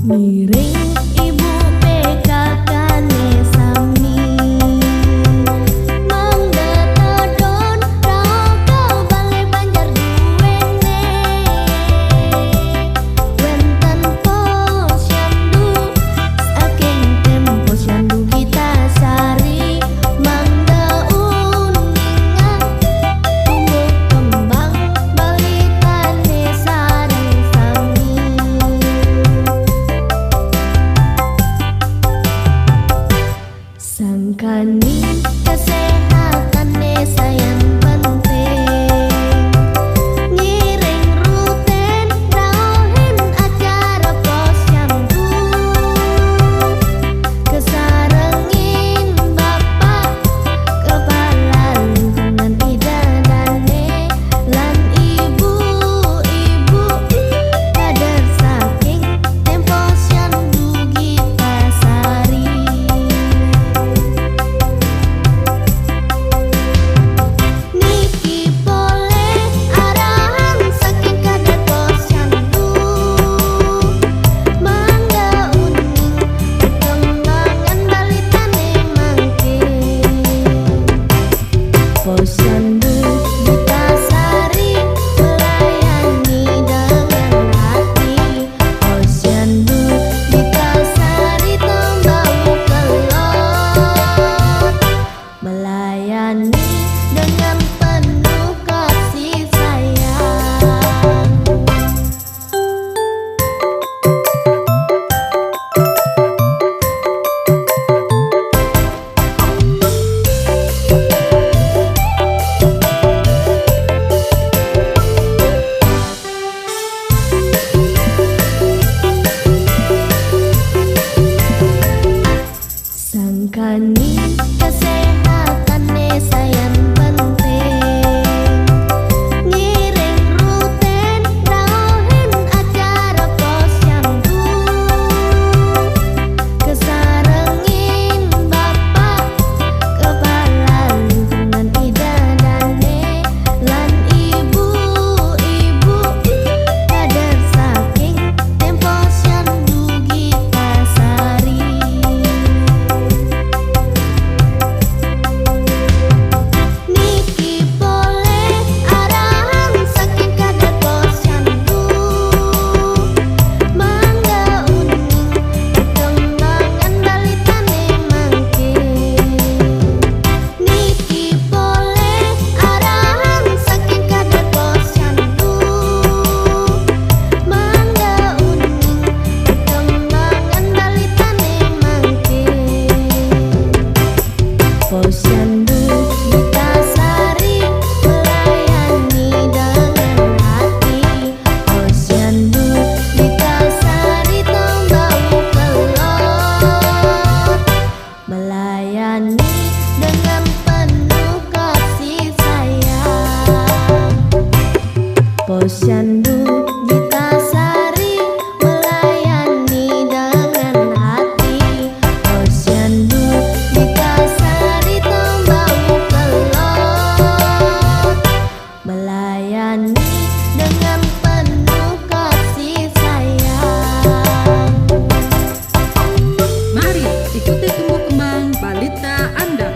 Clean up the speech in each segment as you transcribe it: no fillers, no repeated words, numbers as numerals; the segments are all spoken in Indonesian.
Miring ibu PKK Nesami Mangga todon rokok balai Banjar duwene Wenten posyandu saking tempo syandu kita sari Mangga uningan tumbuh kembang balitane sareng sami Sangkani kesehatan desa yang penting Ngiring ruten rahin acara posyandu Kesarengin bapak kepala lingkungan idadane Lan ibu-ibu kader saking tempo syandu kita sari Niki boleh arahan saking kader posyandu Mangga uning perkembangan balitane mangke Posyandu Duta Sari melayani dengan hati Posyandu Duta Sari Tembau Kelot melayani dengan penuh kasih sayang. Sangkani kesehatan desa yang penting Ngiring ruten rahin acara posyandu Kesarengin bapak kepala lingkungan idadane Lan ibu-ibu kader saking tempo syandu kita sari Niki boleh arahan saking kader posyandu Mangga uning perkembangan balitane mangke Niki boleh arahan saking kader posyandu Mangga uning perkembangan balitane mangke Posyandu Duta Sari melayani dengan hati Posyandu Duta Sari Tembau Kelot melayani dengan penuh kasih sayang Posyandu Duta Sari melayani dengan hati Posyandu Duta Sari Tembau Kelot melayani dengan penuh kasih sayang. Mari ikuti tumbuh kembang balita Anda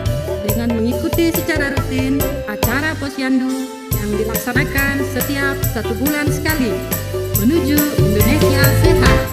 dengan mengikuti secara rutin acara posyandu yang dilaksanakan setiap 1 bulan sekali menuju Indonesia sehat.